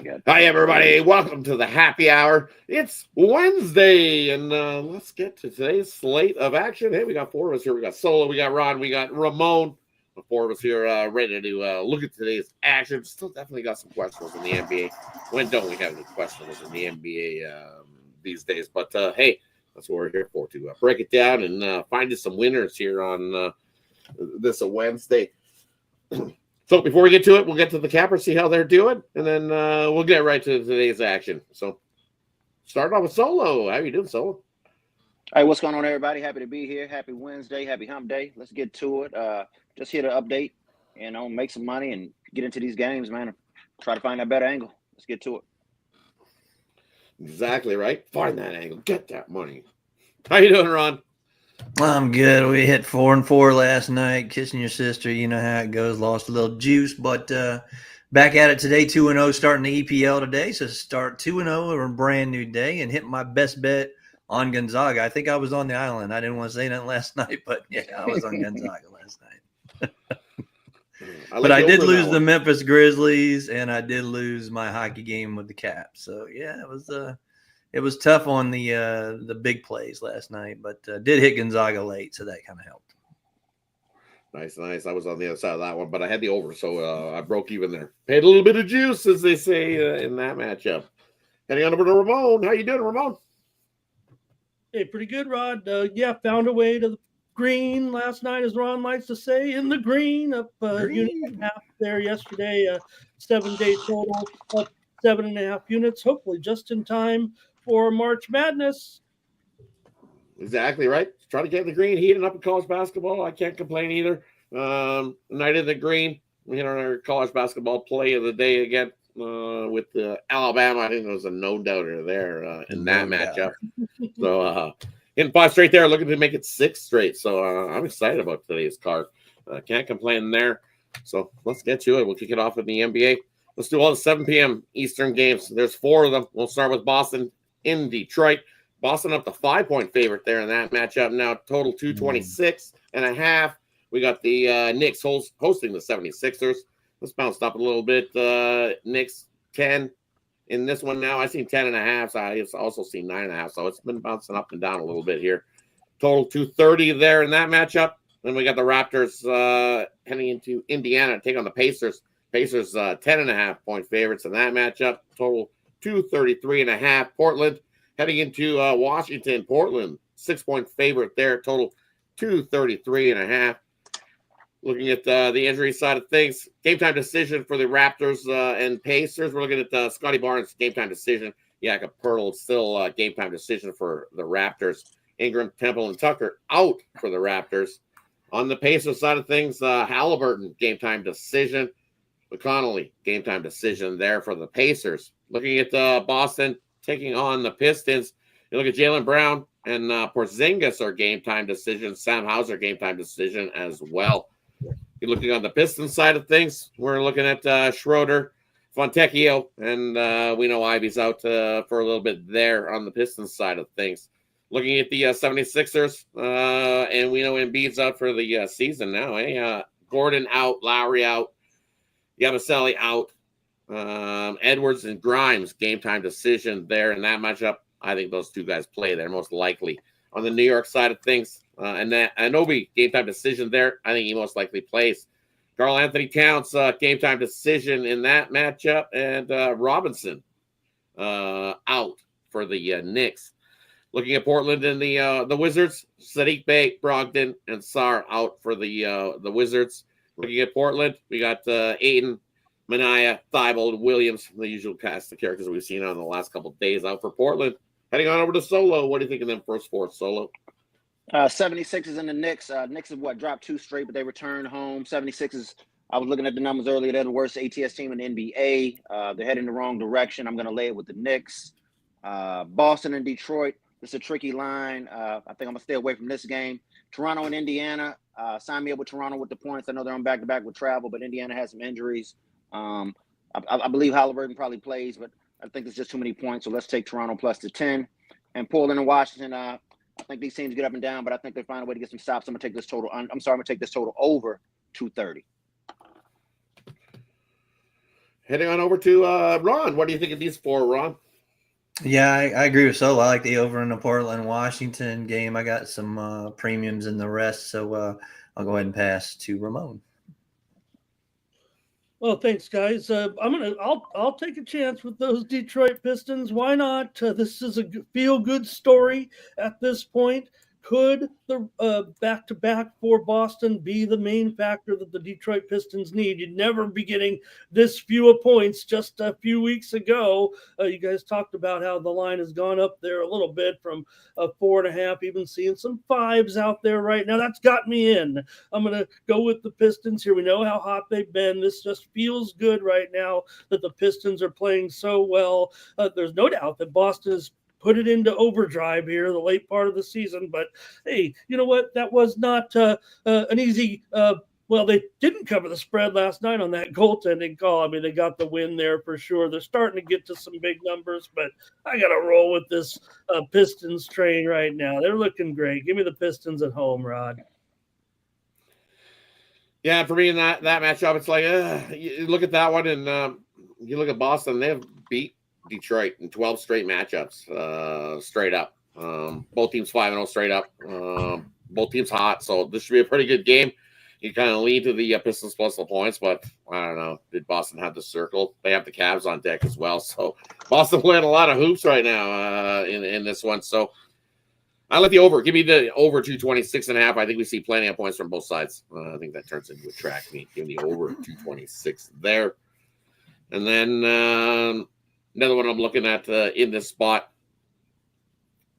good. Hi, everybody. Welcome to the happy hour. It's Wednesday, and let's get to today's slate of action. Hey, we got four of us here. We got Solo, we got Ron, we got Ramon. The four of us here ready to look at today's action. Still definitely got some questions in the NBA. When don't we have any questions in the NBA these days? But, hey, that's what we're here for, to break it down and find us some winners here on this Wednesday. So before we get to it, we'll get to the capper, see how they're doing, and then we'll get right to today's action. So start off with Solo. How you doing, Solo? Hey, what's going on, everybody? Happy to be here. Happy Wednesday. Happy hump day. Let's get to it. Just here to update, make some money and get into these games, man. Try to find that better angle. Let's get to it. Exactly right. Find that angle. Get that money. How you doing, Ron? I'm good. We hit 4-4 last night. Kissing your sister, you know how it goes. Lost a little juice, but back at it today. 2-0, starting the EPL today. So start 2-0 or a brand new day, and hit my best bet on Gonzaga. I think I was on the island. I didn't want to say that last night, but yeah, I was on Gonzaga last night. But I did lose the Memphis Grizzlies, and I did lose my hockey game with the Caps. So yeah, it was tough on the big plays last night, but did hit Gonzaga late, so that kind of helped. Nice. I was on the other side of that one, but I had the over, so I broke even there. Paid a little bit of juice, as they say in that matchup. Heading on over to Ramon. How you doing, Ramon? Hey, pretty good, Rod. Found a way to the green last night, as Ron likes to say, in the green, up unit and a half there yesterday. 7-day total, up 7.5 units, hopefully just in time for March Madness. Exactly right. Try to get in the green, heating up in college basketball. I can't complain either. Night in the green. We hit our college basketball play of the day again with Alabama. I think there was a no-doubter there in that matchup. So hitting 5 straight there, looking to make it 6 straight. So I'm excited about today's card. Can't complain there. So let's get to it. We'll kick it off with the NBA. Let's do all the 7 p.m. Eastern games. There's 4 of them. We'll start with Boston in Detroit. Boston up to 5-point favorite there in that matchup. Now total 226.5. We got the Knicks hosting the 76ers. Let's bounce up a little bit. Knicks 10 in this one now. I've seen 10.5. So I also seen 9.5. So it's been bouncing up and down a little bit here. Total 230 there in that matchup. Then we got the Raptors heading into Indiana to take on the Pacers. Pacers 10.5-point favorites in that matchup. Total 233.5. Portland heading into Washington. Portland 6-point favorite there. Total 233.5. Looking at the injury side of things, game time decision for the Raptors and Pacers. We're looking at Scotty Barnes game time decision. Jakob Poeltl still game time decision for the Raptors. Ingram, Temple, and Tucker out for the Raptors. On the Pacers side of things, Halliburton game time decision. McConnelly, game time decision there for the Pacers. Looking at Boston taking on the Pistons. You look at Jaylen Brown and Porzingis are game time decision. Sam Hauser game time decision as well. You're looking on the Pistons side of things. We're looking at Schroeder, Fontecchio, and we know Ivy's out for a little bit there on the Pistons side of things. Looking at the 76ers, and we know Embiid's out for the season now. Gordon out, Lowry out, Yabusele out, Edwards and Grimes game time decision there in that matchup. I think those 2 guys play there most likely. On the New York side of things, and that Anunoby game time decision there. I think he most likely plays. Karl Anthony Towns game time decision in that matchup, and Robinson out for the Knicks. Looking at Portland and the Wizards, Sadiq Bey, Brogdon, and Sarr out for the Wizards. Looking at Portland, we got Ayton, Minaya, Thibault, Williams, the usual cast of characters we've seen on the last couple of days out for Portland. Heading on over to Solo. What do you think of them first 4, Solo? 76ers and the Knicks. Knicks have dropped 2 straight, but they returned home. 76ers, I was looking at the numbers earlier. They're the worst ATS team in the NBA. They're heading the wrong direction. I'm going to lay it with the Knicks. Boston and Detroit. This is a tricky line. I think I'm going to stay away from this game. Toronto and Indiana. Sign me up with Toronto with the points. I know they're on back-to-back with travel, but Indiana has some injuries. I believe Halliburton probably plays, but I think it's just too many points. So let's take Toronto plus the 10. And Portland and Washington, I think these teams get up and down, but I think they find a way to get some stops. I'm going to take this total. I'm going to take this total over 230. Heading on over to Ron. What do you think of these four, Ron? Yeah, I agree with Solo. I like the over in the Portland-Washington game. I got some premiums in the rest, so I'll go ahead and pass to Ramon. Well, thanks, guys. I'll take a chance with those Detroit Pistons. Why not? This is a feel-good story at this point. Could the back-to-back for Boston be the main factor that the Detroit Pistons need? You'd never be getting this few points just a few weeks ago. You guys talked about how the line has gone up there a little bit from 4.5, even seeing some 5s out there right now. That's got me in. I'm going to go with the Pistons here. We know how hot they've been. This just feels good right now that the Pistons are playing so well. There's no doubt that Boston is put it into overdrive here, the late part of the season. But hey, you know what? That was not an easy. Well, they didn't cover the spread last night on that goaltending call. I mean, they got the win there for sure. They're starting to get to some big numbers, but I got to roll with this Pistons train right now. They're looking great. Give me the Pistons at home, Rod. Yeah, for me in that matchup, it's like you look at that one, and you look at Boston. They have beat Detroit in 12 straight matchups, straight up. Both teams 5-0 straight up. Both teams hot, so this should be a pretty good game. You kind of lean to the Pistons plus the points, but I don't know. Did Boston have the circle? They have the Cavs on deck as well, so Boston playing a lot of hoops right now in this one. So I like the over. Give me the over 226.5. I think we see plenty of points from both sides. I think that turns into a track meet. Give me the over 226 there, and then another one I'm looking at in this spot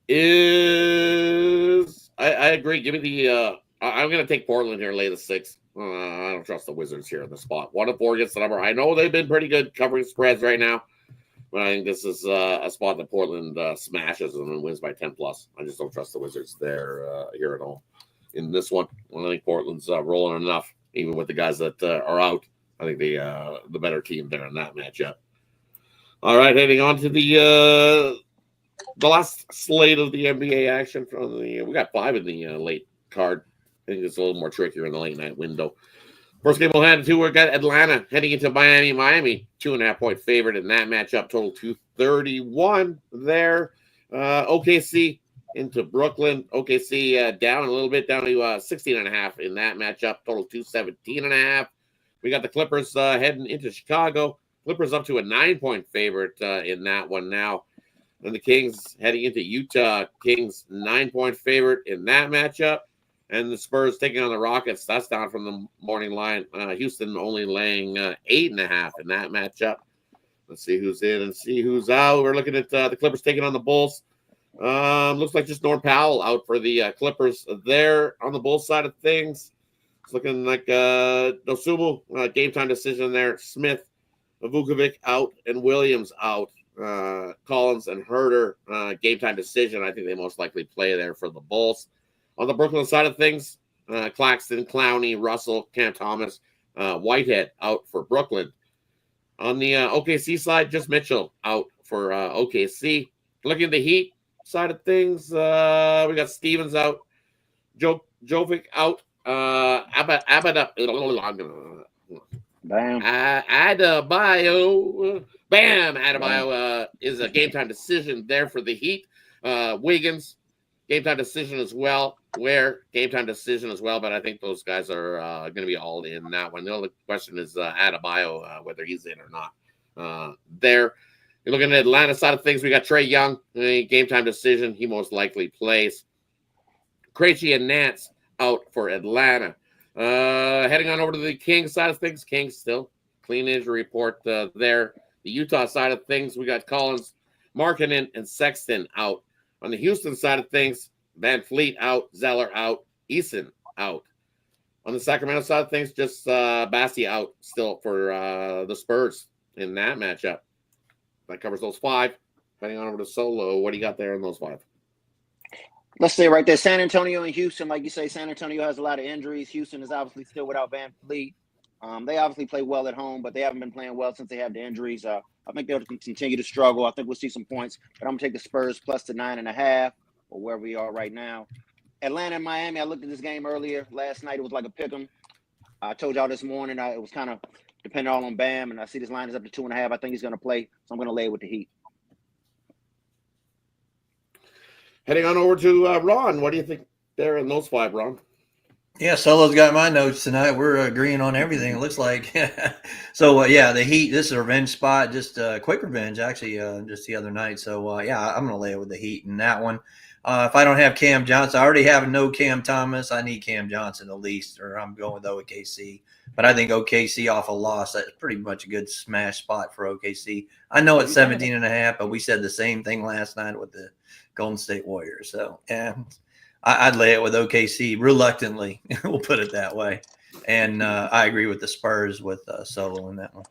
is I agree. Give me the I'm going to take Portland here, lay the 6. I don't trust the Wizards here in the spot. 1 of 4 gets the number. I know they've been pretty good covering spreads right now, but I think this is a spot that Portland smashes them and wins by 10+. I just don't trust the Wizards there here at all in this one. I think Portland's rolling enough, even with the guys that are out. I think the better team there in that matchup. All right, heading on to the last slate of the NBA action from we got 5 in the late card. I think it's a little more trickier in the late night window. First game we'll head to, we've got Atlanta heading into Miami. Miami, 2.5-point favorite in that matchup, total 231 there. OKC into Brooklyn. OKC down a little bit, down to 16.5 in that matchup, total 217.5. We got the Clippers heading into Chicago. Clippers up to a 9-point favorite in that one now. And the Kings heading into Utah. Kings 9-point favorite in that matchup. And the Spurs taking on the Rockets. That's down from the morning line. Houston only laying 8.5 in that matchup. Let's see who's in and see who's out. We're looking at the Clippers taking on the Bulls. Looks like just Norm Powell out for the Clippers there on the Bulls side of things. It's looking like Dosumu, game time decision there. Smith, Vukovic out, and Williams out. Collins and Herter, game time decision. I think they most likely play there for the Bulls. On the Brooklyn side of things, Claxton, Clowney, Russell, Cam Thomas, Whitehead out for Brooklyn. On the OKC side, just Mitchell out for OKC. Looking at the Heat side of things, we got Stevens out, Jovic out, Adebayo is a game time decision there for the Heat. Wiggins, game time decision as well. Ware, game time decision as well. But I think those guys are going to be all in that one. The only question is Adebayo, whether he's in or not. There. You're looking at Atlanta side of things. We got Trae Young, game time decision. He most likely plays. Krejci and Nance out for Atlanta. Heading on over to the Kings side of things. Kings still clean injury report there. The Utah side of things, we got Collins, Markkanen, and Sexton out. On the Houston side of things, Van Fleet out, Zeller out, Eason out. On the Sacramento side of things, just Bassi out still for the Spurs in that matchup. That covers those 5. Heading on over to Solo, what do you got there in those 5? Let's say right there, San Antonio and Houston. Like you say, San Antonio has a lot of injuries. Houston is obviously still without Van Fleet. They obviously play well at home, but they haven't been playing well since they have the injuries. I think they'll continue to struggle. I think we'll see some points, but I'm going to take the Spurs plus the 9.5 or where we are right now. Atlanta and Miami, I looked at this game earlier. Last night, it was like a pick 'em. I told y'all this morning it was kind of depending all on Bam. And I see this line is up to 2.5. I think he's going to play, so I'm going to lay it with the Heat. Heading on over to Ron. What do you think there in those 5, Ron? Yeah, Solo's got my notes tonight. We're agreeing on everything, it looks like. So, yeah, the Heat, this is a revenge spot, just quick revenge, actually, just the other night. So, yeah, I'm going to lay it with the Heat in that one. If I don't have Cam Johnson, I already have no Cam Thomas. I need Cam Johnson at least, or I'm going with OKC. But I think OKC off a loss, that's pretty much a good smash spot for OKC. I know it's 17.5, but we said the same thing last night with the Golden State Warriors. So, yeah. I'd lay it with OKC reluctantly. We'll put it that way. And I agree with the Spurs with Solo in that one.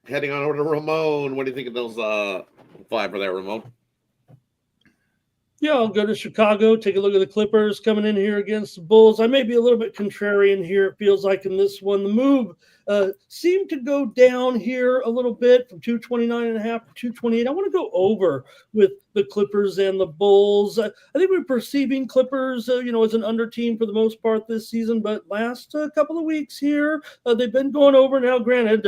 Heading on over to Ramon. What do you think of those 5 for there, Ramon? Yeah, I'll go to Chicago, take a look at the Clippers coming in here against the Bulls. I may be a little bit contrarian here, it feels like in this one. The move seemed to go down here a little bit from 229.5 to 228. I want to go over with the Clippers and the Bulls. I think we're perceiving Clippers, as an under team for the most part this season, but last couple of weeks here, they've been going over. Now, granted,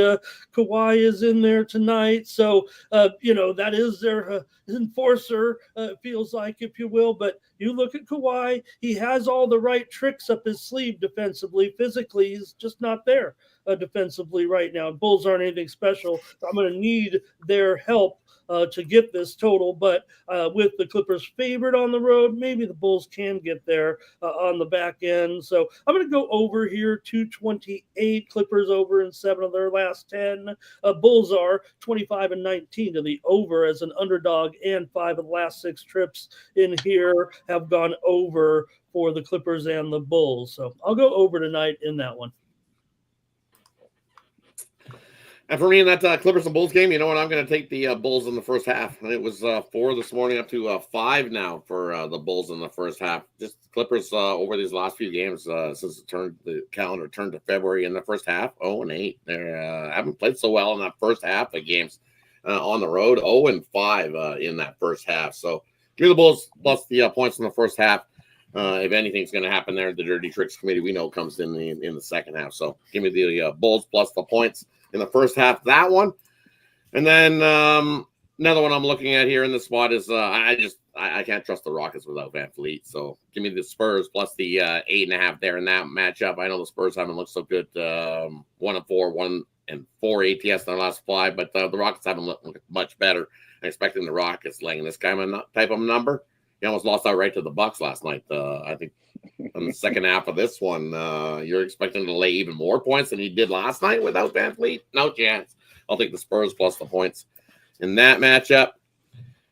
Kawhi is in there tonight, so, that is their enforcer, feels like, if you will, but you look at Kawhi, he has all the right tricks up his sleeve defensively. Physically, he's just not there defensively right now. Bulls aren't anything special. I'm going to need their help to get this total, but with the Clippers favored on the road, maybe the Bulls can get there on the back end. So I'm going to go over here, 228. Clippers over in 7 of their last 10. Bulls are 25-19 to the over as an underdog, and 5 of the last 6 trips in here have gone over for the Clippers and the Bulls. So I'll go over tonight in that one. And for me in that Clippers and Bulls game, you know what? I'm going to take the Bulls in the first half. It was 4 this morning up to 5 now for the Bulls in the first half. Just Clippers over these last few games since the calendar turned to February in the first half, 0-8. They haven't played so well in that first half of games on the road, 0-5 in that first half. So give me the Bulls plus the points in the first half. If anything's going to happen there, the Dirty Tricks Committee we know comes in the second half. So give me the Bulls plus the points in the first half, that one. And then another one I'm looking at here in this spot is I can't trust the Rockets without Van Fleet. So give me the Spurs plus the 8.5 there in that matchup. I know the Spurs haven't looked so good. 1-4, 1-4 ATS in their last 5, but the Rockets haven't looked much better. I'm expecting the Rockets laying this kind of type of number. He almost lost outright to the Bucks last night. I think in the second half of this one, you're expecting to lay even more points than he did last night without Van Fleet? No chance. I'll take the Spurs plus the points in that matchup.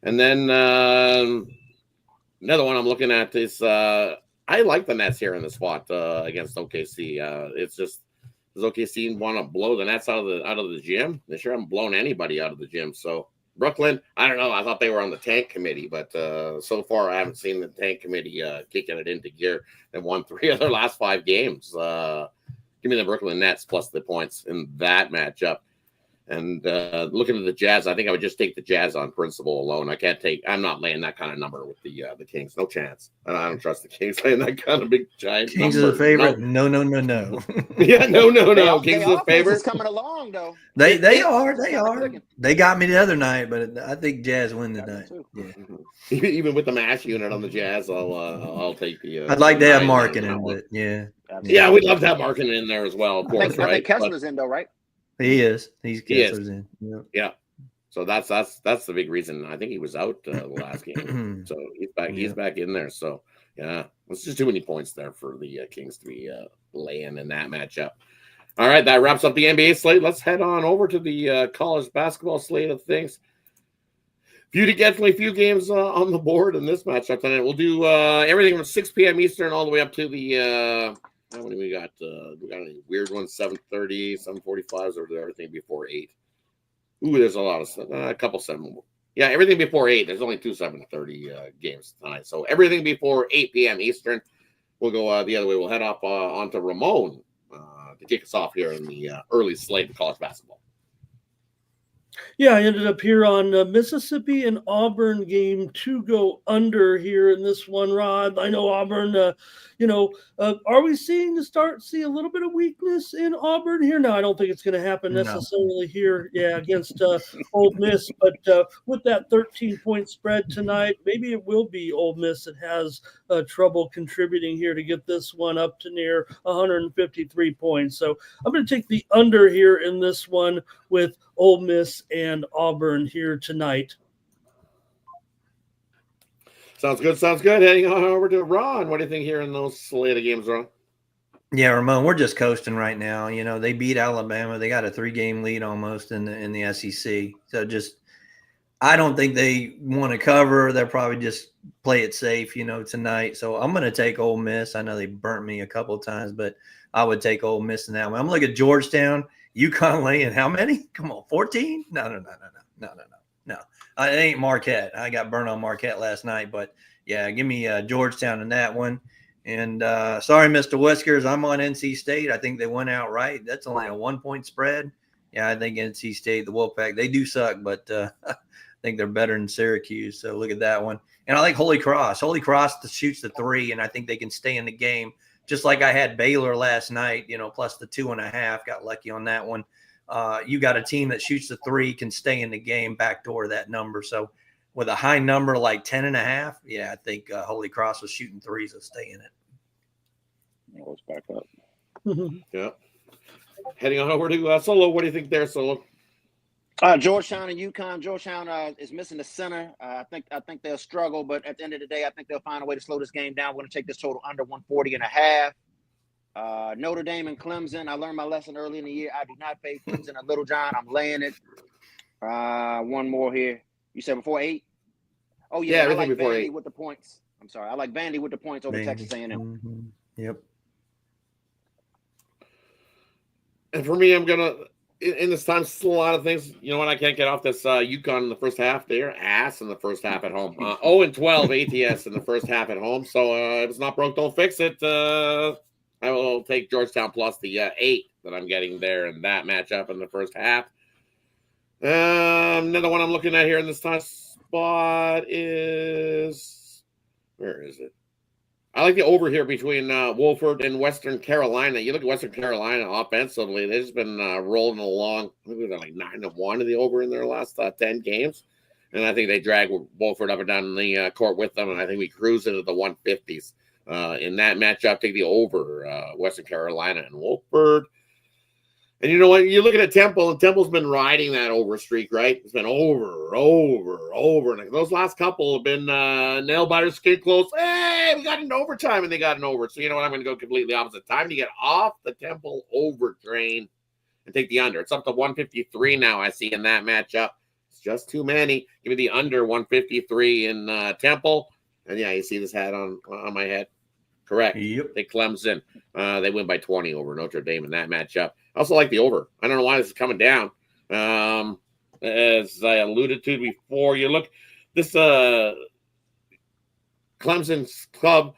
And then another one I'm looking at is I like the Nets here in the spot against OKC. It's just, does OKC want to blow the Nets out of the gym? They sure haven't blown anybody out of the gym. So Brooklyn, I don't know. I thought they were on the tank committee, but so far I haven't seen the tank committee kicking it into gear. They've won 3 of their last 5 games. Give me the Brooklyn Nets plus the points in that matchup. And looking at the Jazz, I think I would just take the Jazz on principle alone. I'm not laying that kind of number with the Kings. No chance. I don't trust the Kings laying that kind of big giant Kings number. is a favorite. No. Yeah, no. Kings is a favorite. Is coming along though. They are. They got me the other night, but I think Jazz win tonight. Yeah. Even with the mash unit on the Jazz, I'll take the. I'd like to have marketing, but yeah. Yeah, we'd love to have marketing in there as well, of course, right? I think Kessler's in though, right? He is. Kessler's in. Yeah. So that's the big reason. I think he was out the last game, so he's back. He's back in there. So yeah, it's just too many points there for the Kings to be laying in that matchup. All right, that wraps up the NBA slate. Let's head on over to the college basketball slate of things. Definitely a few games on the board in this matchup tonight. We'll do everything from 6 p.m. Eastern all the way up to the. How many we got? We got any weird ones? 7:30, 7:45s, or everything before 8. Ooh, there's a lot of a couple 7. Yeah, everything before 8. There's only 2 7:30 games tonight, so everything before 8 p.m. Eastern. We'll go the other way. We'll head up onto Ramon to kick us off here in the early slate of college basketball. Yeah, I ended up here on Mississippi and Auburn game to go under here in this one, Rod. I know Auburn, are we see a little bit of weakness in Auburn here? No, I don't think it's going to happen No. necessarily here, against Ole Miss. But with that 13-point spread tonight, maybe it will be Ole Miss that has trouble contributing here to get this one up to near 153 points. So I'm going to take the under here in this one with Ole Miss and Auburn here tonight. Sounds good. Heading on over to Ron. What do you think here in those slate of games, Ron? Yeah, Ramon, we're just coasting right now. They beat Alabama. They got a 3-game lead almost in the SEC. So I don't think they want to cover. They'll probably just play it safe, tonight. So I'm going to take Ole Miss. I know they burnt me a couple of times, but I would take Ole Miss in that one. I'm looking at Georgetown. UConn laying how many? Come on, 14? No. It ain't Marquette. I got burned on Marquette last night, but yeah, give me Georgetown in that one. And sorry, Mr. Whiskers, I'm on NC State. I think they went outright. That's only a 1-point spread. Yeah, I think NC State, the Wolfpack, they do suck, but I think they're better than Syracuse. So look at that one. And I like Holy Cross. Holy Cross shoots the 3, and I think they can stay in the game. Just like I had Baylor last night, plus the 2.5, got lucky on that one. You got a team that shoots the 3, can stay in the game, backdoor that number. So with a high number like 10.5, yeah, I think Holy Cross was shooting 3s, will stay in it. Let's back up. Yeah. Heading on over to Solo. What do you think there, Solo? Georgetown and UConn. Georgetown is missing the center. I think they'll struggle, but at the end of the day, I think they'll find a way to slow this game down. We're going to take this total under 140.5. Notre Dame and Clemson. I learned my lesson early in the year. I do not fade Clemson and Little John. I'm laying it. One more here. You said before 8? Oh, yeah. I like before Vandy 8 with the points. I'm sorry. I like Vandy with the points over Texas A&M. Mm-hmm. Yep. And for me, I'm going to, in this time, still a lot of things. You know what? I can't get off this UConn in the first half. They're ass in the first half at home. 0-12 ATS in the first half at home. So if it's not broke, don't fix it. I will take Georgetown plus the 8 that I'm getting there in that matchup in the first half. Another one I'm looking at here in this time spot is, where is it? I like the over here between Wolford and Western Carolina. You look at Western Carolina offensively; they've just been rolling along. I think they're like 9-1 in the over in their last 10 games, and I think they drag Wolford up and down the court with them. And I think we cruise into the 150s in that matchup. Take the over, Western Carolina and Wolford. And you know what? You're looking at Temple, and Temple's been riding that over streak, right? It's been over. And those last couple have been nail biters, skin close. Hey, we got into overtime, and they got an over. So you know what? I'm going to go completely opposite. Time to get off the Temple over train and take the under. It's up to 153 now, I see, in that matchup. It's just too many. Give me the under 153 in Temple. And, yeah, you see this hat on my head? Correct. Yep. They Clemson. They win by 20 over Notre Dame in that matchup. I also like the over. I don't know why this is coming down. As I alluded to before, you look this Clemson's club.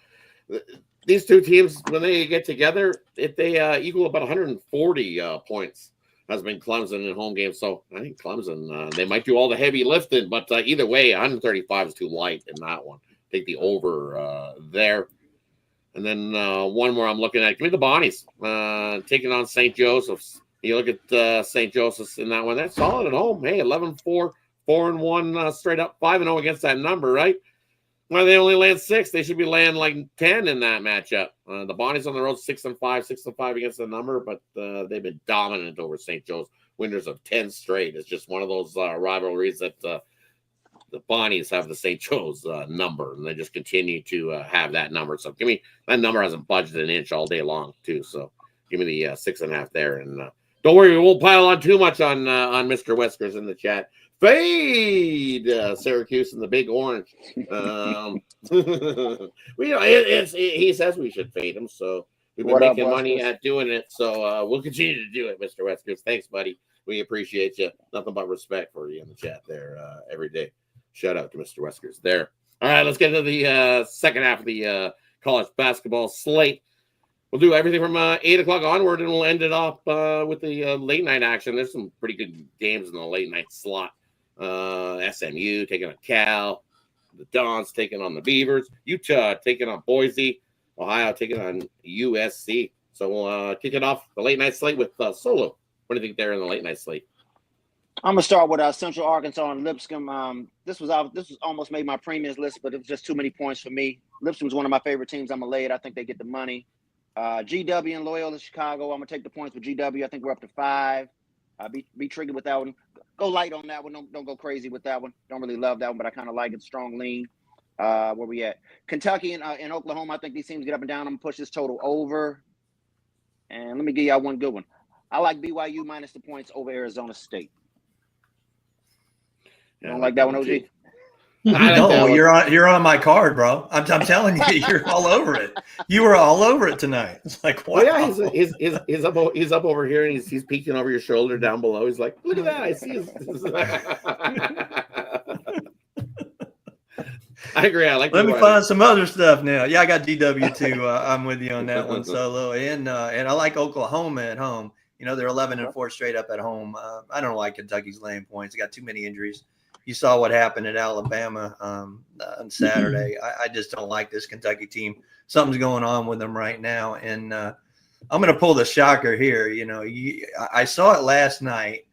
These two teams, when they get together, if they equal about 140 points, has been Clemson in home games. So I think Clemson, they might do all the heavy lifting, but either way, 135 is too light in that one. Take the over there. And then one more I'm looking at. Give me the Bonnies taking on St. Joseph's. You look at St. Joseph's in that one. That's solid at home. Hey, 11-4, 4-1 straight up, 5-0 against that number, right? Well, they only land 6. They should be laying like 10 in that matchup. The Bonnies on the road 6-5 against the number, but they've been dominant over St. Joe's. Winners of 10 straight. It's just one of those rivalries that the Bonnies have the St. Joe's number, and they just continue to have that number. So give me that number hasn't budged an inch all day long, too. So give me the 6.5 there, and don't worry, we won't pile on too much on Mr. Whiskers in the chat. Fade Syracuse in the Big Orange. He says we should fade him, so we've been making money at doing it. So we'll continue to do it, Mr. Whiskers. Thanks, buddy. We appreciate you. Nothing but respect for you in the chat there every day. Shout out to Mr. Whiskers there. All right, let's get into the second half of the college basketball slate. We'll do everything from 8 o'clock onward, and we'll end it off with the late night action. There's some pretty good games in the late night slot. SMU taking on Cal, the Dons taking on the Beavers, Utah taking on Boise, Ohio taking on USC. So we'll kick it off the late night slate with Solo. What do you think there in the late night slate? I'm gonna start with Central Arkansas and Lipscomb. This was almost made my premiums list, but it was just too many points for me. Lipscomb's one of my favorite teams. I'm gonna lay it. I think they get the money. GW and Loyola Chicago. I'm gonna take the points with GW. I think we're up to 5. Be triggered with that one. Go light on that one. Don't go crazy with that one. Don't really love that one, but I kind of like it. Strong lean. Where we at? Kentucky and Oklahoma. I think these teams get up and down. I'm gonna push this total over. And let me give y'all one good one. I like BYU minus the points over Arizona State. You don't like that one, OG? No, you're on my card, bro. I'm telling you, you're all over it. You were all over it tonight. It's like, wow. Oh, yeah, he's up over here, and he's peeking over your shoulder down below. He's like, look at that. I see his. I agree. I like. Let me find some other stuff now. Yeah, I got DW too. I'm with you on that one, Solo. And I like Oklahoma at home. You know, they're 11-4 straight up at home. I don't like Kentucky's laying points. They got too many injuries. You saw what happened at Alabama on Saturday. I just don't like this Kentucky team. Something's going on with them right now. And I'm going to pull the shocker here. You know, I saw it last night,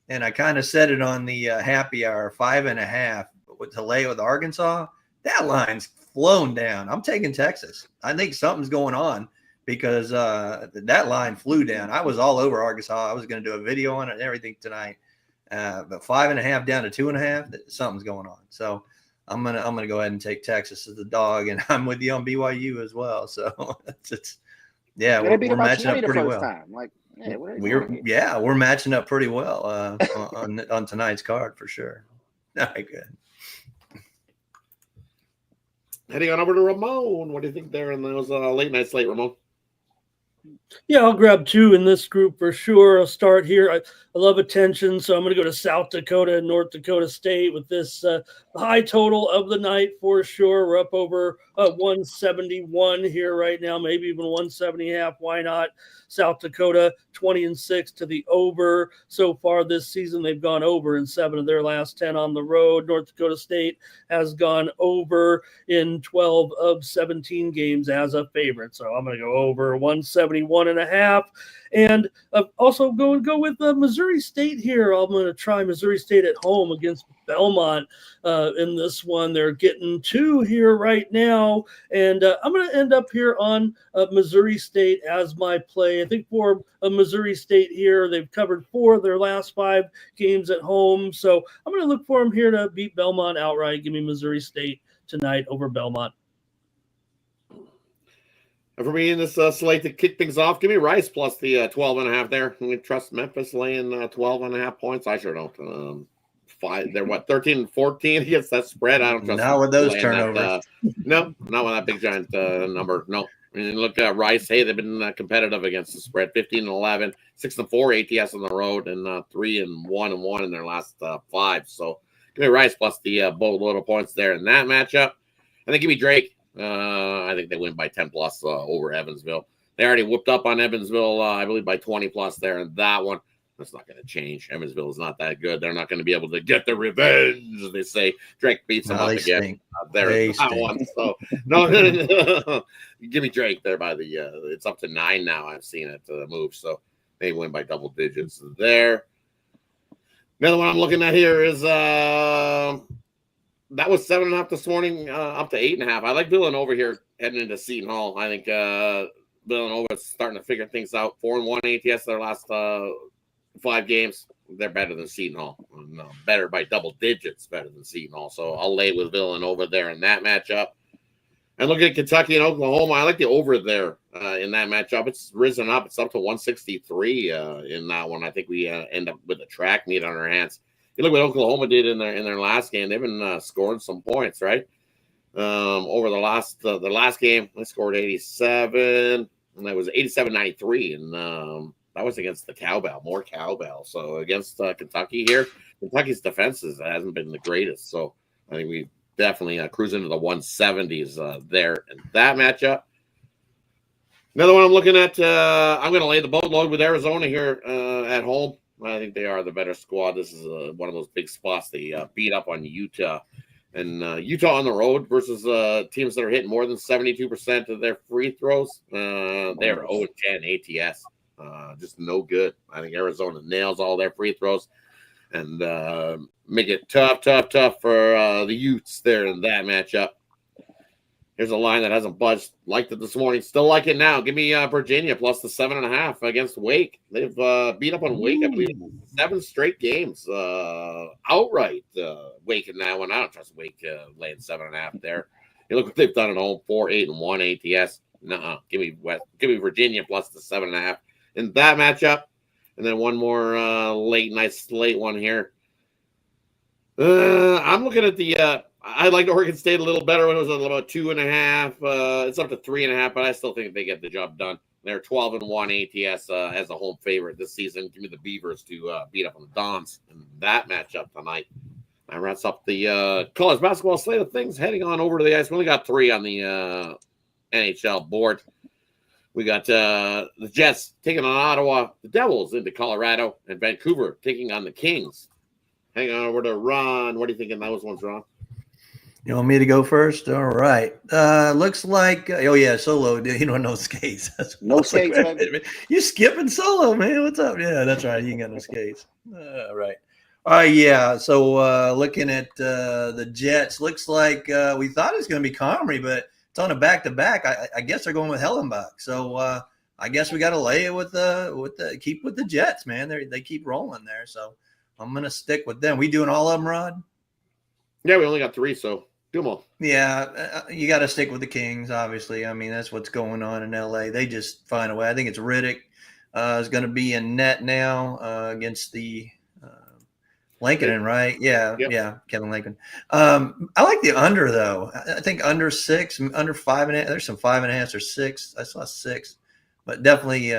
and I kind of said it on the happy hour, 5.5 to lay with Arkansas. That line's flown down. I'm taking Texas. I think something's going on because that line flew down. I was all over Arkansas. I was going to do a video on it and everything tonight. But 5.5 down to 2.5, something's going on. So I'm gonna go ahead and take Texas as the dog, and I'm with you on BYU as well. So we're matching up pretty well. We're matching up pretty well on tonight's card for sure. All right, good. Heading on over to Ramon. What do you think there in those late night slate, Ramon? Yeah, I'll grab 2 in this group for sure. I'll start here. I love attention, so I'm going to go to South Dakota and North Dakota State with this high total of the night for sure. We're up over 171 here right now, maybe even 170.5. Why not? South Dakota 20-6 to the over. So far this season, they've gone over in 7 of their last 10 on the road. North Dakota State has gone over in 12 of 17 games as a favorite. So I'm going to go over 171.5. And also go with Missouri State here. I'm going to try Missouri State at home against Belmont in this one. They're getting 2 here right now. And I'm going to end up here on Missouri State as my play. I think for Missouri State here, they've covered 4 of their last 5 games at home. So I'm going to look for them here to beat Belmont outright. Give me Missouri State tonight over Belmont. And for me in this slate to kick things off, give me Rice plus the 12.5 there. I'm going to trust Memphis laying 12.5 points. I sure don't. 5. They're 13-14 against that spread. I don't trust. Not with those turnovers. No, not with that big giant number. No. I mean, look at Rice. Hey, they've been competitive against the spread. 15-11, 6-4 ATS on the road, and 3-1 in their last 5. So give me Rice plus the boatload of points there in that matchup. And then give me Drake. I think they win by 10 plus over Evansville. They already whooped up on Evansville, I believe, by 20 plus there in that one. That's not going to change. Evansville is not that good. They're not going to be able to get the revenge, as they say. Drake beats them up again. There's that one. So no, give me Drake there by the. It's up to 9 now. I've seen it move. So they win by double digits there. Another one I'm looking at here is that was 7.5 this morning, up to 8.5. I like Villanova here heading into Seton Hall. I think Villanova is starting to figure things out. 4-1 ATS their last 5 games. They're better than Seton Hall. No, better by double digits, better than Seton Hall. So I'll lay with Villanova there in that matchup. And looking at Kentucky and Oklahoma, I like the over there in that matchup. It's risen up. It's up to 163 in that one. I think we end up with a track meet on our hands. You look what Oklahoma did in their last game. They've been scoring some points, right? Over the last game, they scored 87, and that was 87-93, and that was against the more cowbell. So against Kentucky here, Kentucky's defense hasn't been the greatest. So I think we definitely cruise into the 170s there in that matchup. Another one I'm looking at, I'm going to lay the boatload with Arizona here at home. I think they are the better squad. This is one of those big spots. They beat up on Utah. And Utah on the road versus teams that are hitting more than 72% of their free throws. They're 0-10 ATS. Just no good. I think Arizona nails all their free throws and make it tough for the Utes there in that matchup. Here's a line that hasn't budged. Liked it this morning. Still like it now. Give me Virginia plus the 7.5 against Wake. They've beat up on Wake, I believe, 7 straight games outright. Wake in that one. I don't trust Wake laying 7.5 there. You look what they've done at home: 4-8-1 ATS. Nuh-uh. Give me Virginia plus the 7.5 in that matchup. And then one more nice slate one here. I'm looking at the. I liked Oregon State a little better when it was about 2.5. It's up to 3.5, but I still think they get the job done. They're 12-1 ATS as a home favorite this season. Give me the Beavers to beat up on the Dons in that matchup tonight. That wraps up the college basketball slate of things. Heading on over to the ice. We only got 3 on the NHL board. We got the Jets taking on Ottawa, the Devils into Colorado, and Vancouver taking on the Kings. Hang on over to Ron. What do you think in those ones, Ron? You want me to go first? All right. Looks like Solo. You don't know skates. No skates, man. You skipping Solo, man. What's up? Yeah, that's right. You ain't got no skates. Right. Yeah. So looking at the Jets, looks like we thought it was going to be Comrie, but it's on a back-to-back. I guess they're going with Hellenbach. So I guess we got to lay it with the Jets, man. They keep rolling there. So I'm going to stick with them. We doing all of them, Rod? Yeah, we only got 3, so do them all. Yeah, you got to stick with the Kings, obviously. I mean, that's what's going on in L.A. They just find a way. I think it's Riddick is going to be in net now against the Lincoln, right? Yeah, yep. Yeah, Kevin Lincoln. I like the under, though. I think under 6, under 5.5. There's some 5.5 or 6. I saw 6. But definitely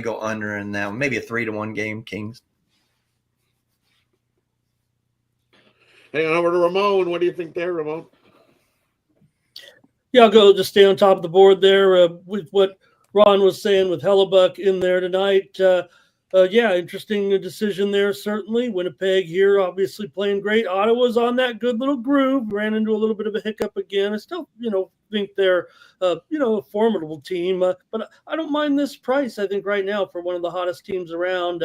go under in that one. Maybe a 3-1 game, Kings. Hang on over to Ramon. What do you think there, Ramon? Yeah, I'll go just stay on top of the board there with what Ron was saying with Hellebuck in there tonight. Interesting decision there, certainly. Winnipeg here, obviously playing great. Ottawa's on that good little groove. Ran into a little bit of a hiccup again. I still, think they're, a formidable team. But I don't mind this price, I think, right now for one of the hottest teams around.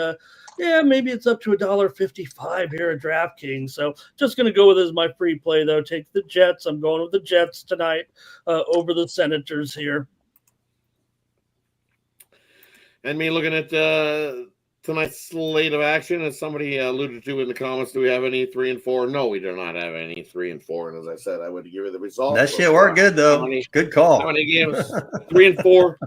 Maybe it's up to $1.55 here at DraftKings. So just going to go with it as my free play, though. Take the Jets. I'm going with the Jets tonight over the Senators here. And me looking at tonight's slate of action, as somebody alluded to in the comments, do we have any 3 and 4? No, we do not have any 3 and 4. And as I said, I would give you the results. That shit worked good, though. Good call. How many games? 3 and 4.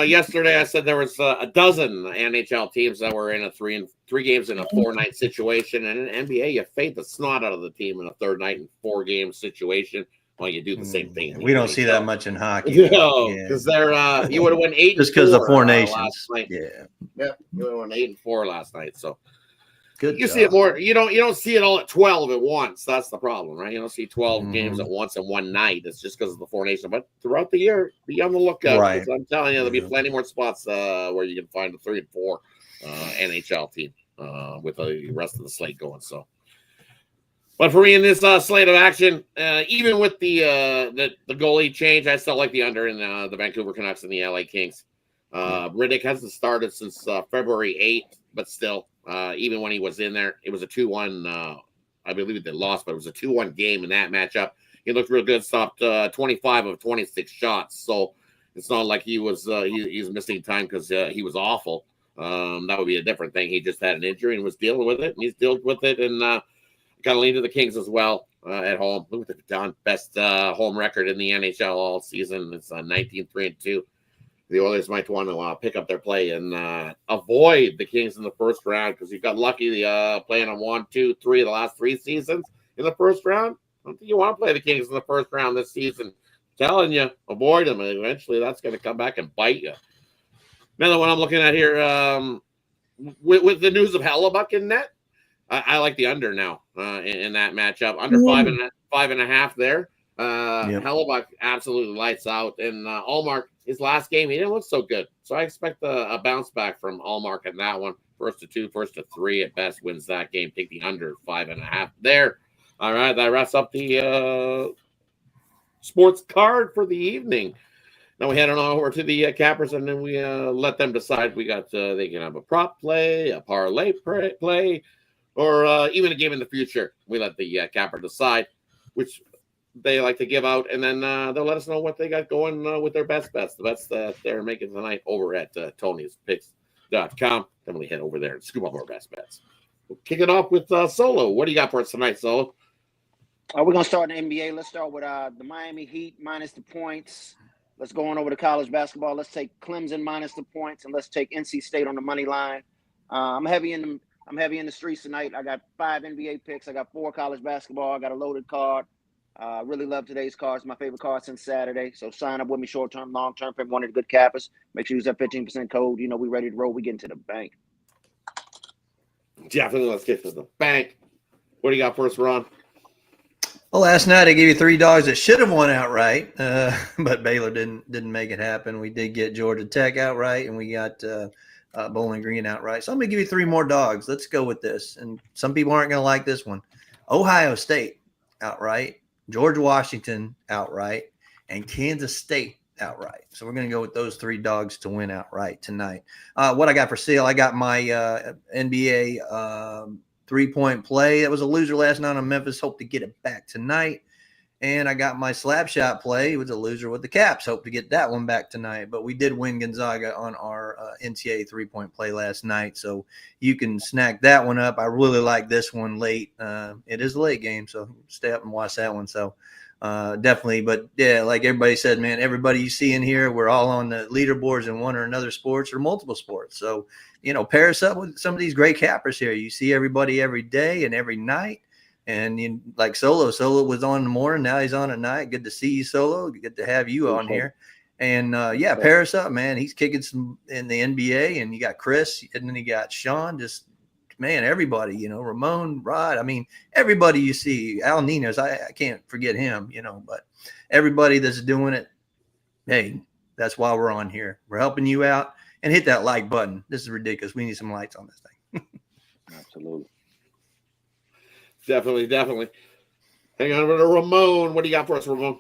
Yesterday, I said there was a dozen NHL teams that were in a 3 games in a 4-night situation. And in NBA, you fade the snot out of the team in a 3rd night and 4-game situation. Well, you do the same thing. We don't see that much in hockey. No, because they're you would have won 8 just because the 4 nations. Last night. Yeah, you would have won 8-4 last night. So good. You see it more. You don't see it all at 12 at once. That's the problem, right? You don't see 12 games at once in one night. It's just because of the 4 nations. But throughout the year, be on the lookout. Right. I'm telling you, there'll be plenty more spots where you can find a 3 and 4 NHL team with the rest of the slate going. So. But for me in this slate of action, even with the goalie change, I still like the under in the Vancouver Canucks and the LA Kings. Riddick hasn't started since February 8th, but still, even when he was in there, it was a 2-1. I believe they lost, but it was a 2-1 game in that matchup. He looked real good, stopped 25 of 26 shots. So it's not like he was he's missing time because he was awful. That would be a different thing. He just had an injury and was dealing with it, and he's dealt with it. And got to lean to the Kings as well at home. Look at the best home record in the NHL all season. It's 19-3-2. The Oilers might want to pick up their play and avoid the Kings in the first round because you got lucky playing on 1, 2, 3 of the last 3 seasons in the first round. I don't think you want to play the Kings in the first round this season. I'm telling you, avoid them, and eventually that's going to come back and bite you. Another one I'm looking at here with the news of Hellebuck in net. I like the under now in that matchup. Under 5.5 there. Hellebuck absolutely lights out. And Allmark his last game, he didn't look so good. So I expect a bounce back from Allmark in that one. 1st to 2, 1st to 3 at best wins that game. Take the under 5.5 there. All right, that wraps up the sports card for the evening. Now we head on over to the cappers, and then we let them decide. We got they can have a prop play, a parlay play, or even a game in the future. We let the capper decide which they like to give out, and then they'll let us know what they got going with their best bets, the bets that they're making tonight over at Tony'sPicks.com. Definitely head over there and scoop up our best bets. We'll kick it off with Solo. What do you got for us tonight, Solo? We're going to start in the NBA. Let's start with the Miami Heat minus the points. Let's go on over to college basketball. Let's take Clemson minus the points, and let's take NC State on the money line. I'm heavy in the streets tonight. I got 5 NBA picks. I got 4 college basketball. I got a loaded card. Really love today's cards. My favorite card since Saturday. So sign up with me short term, long term. For one of the good cappers. Make sure you use that 15% code. You know we ready to roll. We get into the bank. Definitely, let's get to the bank. What do you got for us, Ron? Well, last night I gave you 3 dogs that should have won outright, but Baylor didn't make it happen. We did get Georgia Tech outright, and we got Bowling Green outright. So I'm going to give you 3 more dogs. Let's go with this. And some people aren't going to like this one. Ohio State outright, George Washington outright, and Kansas State outright. So we're going to go with those 3 dogs to win outright tonight. What I got for sale, I got my NBA 3-point play. That was a loser last night on Memphis. Hope to get it back tonight. And I got my slap shot play. It was a loser with the Caps. Hope to get that one back tonight. But we did win Gonzaga on our NCAA 3-point play last night. So you can snack that one up. I really like this one late. It is a late game, so stay up and watch that one. So definitely. But, yeah, like everybody said, man, everybody you see in here, we're all on the leaderboards in one or another sports or multiple sports. So, pair us up with some of these great cappers here. You see everybody every day and every night. And like Solo was on in the morning. Now he's on at night. Good to see you, Solo. Good to have you on here. And, pair us up, man. He's kicking some in the NBA. And you got Chris. And then you got Sean. Just, man, everybody, Ramon, Rod. I mean, everybody you see. Al Ninos, I can't forget him, But everybody that's doing it, hey, that's why we're on here. We're helping you out. And hit that like button. This is ridiculous. We need some lights on this thing. Absolutely. Definitely. Hang on over to Ramon. What do you got for us, Ramon?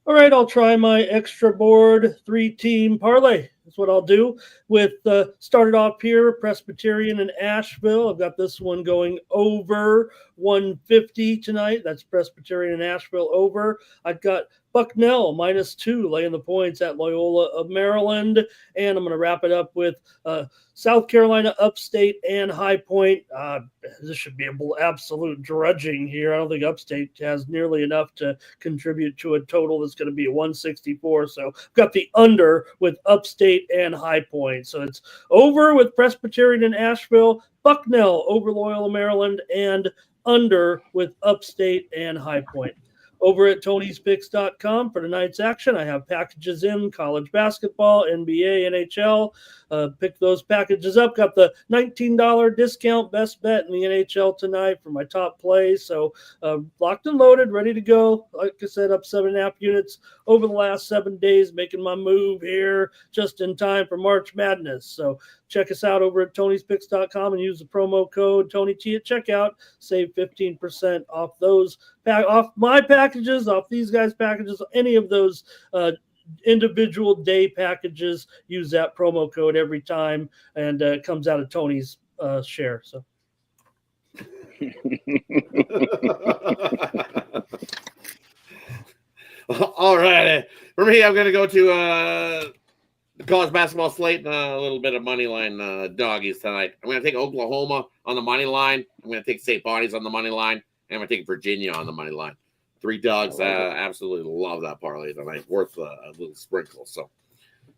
All right, I'll try my extra board 3-team parlay. That's what I'll do. With started off here, Presbyterian and Asheville. I've got this one going over 150 tonight. That's Presbyterian and Asheville over. I've got Bucknell -2 laying the points at Loyola of Maryland. And I'm going to wrap it up with South Carolina Upstate and High Point. This should be an absolute drudging here. I don't think Upstate has nearly enough to contribute to a total that's going to be 164. So I've got the under with Upstate and High Point. So it's over with Presbyterian and Asheville, Bucknell over Loyola Maryland, and under with Upstate and High Point. Over at Tony'sPicks.com for tonight's action, I have packages in college basketball, NBA, NHL. Pick those packages up. Got the $19 discount best bet in the NHL tonight for my top plays. So locked and loaded, ready to go. Like I said, up 7.5 units over the last 7 days, making my move here just in time for March Madness. So check us out over at Tony'sPicks.com and use the promo code TonyT at checkout. Save 15% off those, off my packages, off these guys' packages, any of those individual day packages. Use that promo code every time, and it comes out of Tony's share. So. All right. For me, I'm going to go to the college basketball slate and a little bit of money line doggies tonight. I'm going to take Oklahoma on the money line. I'm going to take St. Bonnie's on the money line. And I'm going to take Virginia on the money line. 3 dogs. Absolutely love that parlay tonight. Worth a little sprinkle. So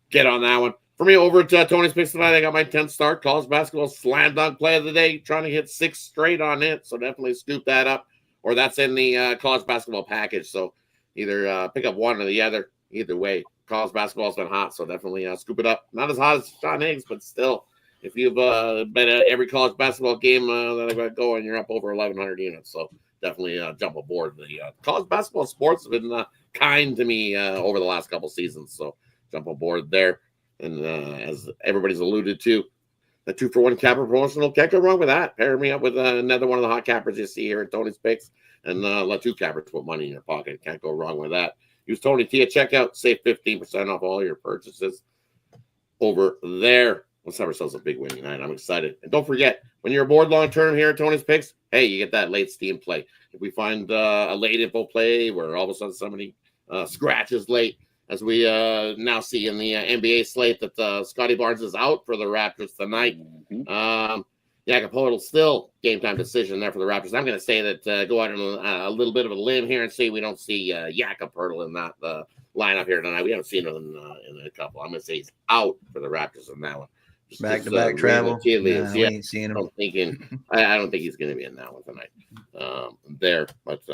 get on that one. For me, over at Tony's Picks tonight, I got my 10th start college basketball slam dunk play of the day. Trying to hit 6 straight on it. So definitely scoop that up. Or that's in the college basketball package. So either pick up one or the other. Either way, college basketball's been hot. So definitely scoop it up. Not as hot as Sean Higgs, but still, if you've been at every college basketball game that I've got going, you're up over 1,100 units. So definitely jump aboard. The college basketball sports have been kind to me over the last couple seasons. So jump aboard there. And as everybody's alluded to, the 2-for-1 capper promotional, can't go wrong with that. Pair me up with another one of the hot cappers you see here at Tony's Picks, and let 2 cappers put money in your pocket. Can't go wrong with that. Use Tony T at checkout, save 15% off all your purchases over there. Let's have ourselves a big win tonight. I'm excited. And don't forget, when you're aboard long term here at Tony's Picks, hey, you get that late steam play. If we find a late info play where all of a sudden somebody scratches late, as we now see in the NBA slate that Scotty Barnes is out for the Raptors tonight. Jacopo still game time decision there for the Raptors. I'm going to say that go out on a little bit of a limb here and say we don't see Jakob in that lineup here tonight. We haven't seen him in a couple. I'm going to say he's out for the Raptors on that one. Back-to-back travel. We ain't seeing him. I don't think he's going to be in that one tonight. There, but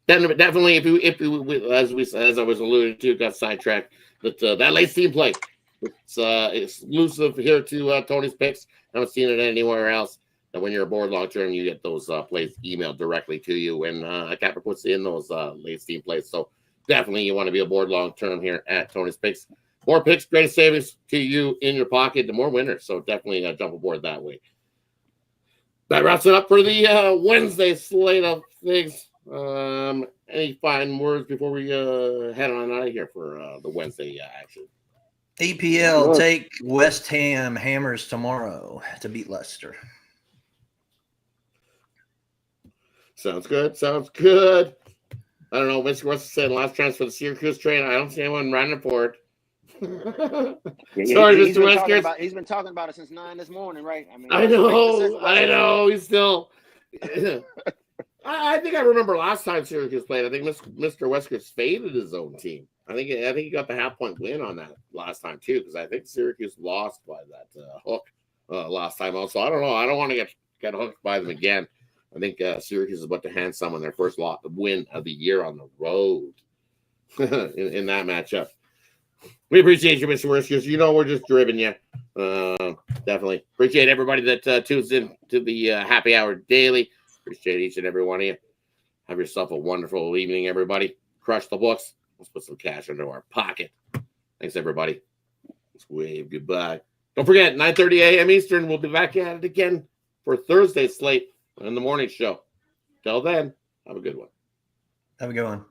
definitely, if we, as I was alluding to, got sidetracked. That late steam play, it's exclusive here to Tony's Picks. I haven't seen it anywhere else. And when you're aboard long term, you get those plays emailed directly to you when a capper puts in those late steam plays. So definitely, you want to be aboard long term here at Tony's Picks. More picks, great savings to you in your pocket, the more winners. So definitely jump aboard that way. That wraps it up for the Wednesday slate of things. Any final words before we head on out of here for the Wednesday action? EPL take West Ham Hammers tomorrow to beat Leicester. Sounds good. I don't know. Mr. West said last chance for the Syracuse train. I don't see anyone running for it. Sorry, Mr. Wesker. He's been talking about it since 9 this morning, right? I know. He's still. I think I remember last time Syracuse played. I think Mr. Wesker faded his own team. I think he got the half-point win on that last time too, because I think Syracuse lost by that hook last time also. I don't know. I don't want to get hooked by them again. I think Syracuse is about to hand someone their first win of the year on the road in that matchup. We appreciate you, Mr. Worskers. You know we're just driven you. Definitely. Appreciate everybody that tunes in to the happy hour daily. Appreciate each and every one of you. Have yourself a wonderful evening, everybody. Crush the books. Let's put some cash into our pocket. Thanks, everybody. Let's wave goodbye. Don't forget, 9:30 a.m. Eastern, we'll be back at it again for Thursday's slate and the morning show. Till then, have a good one. Have a good one.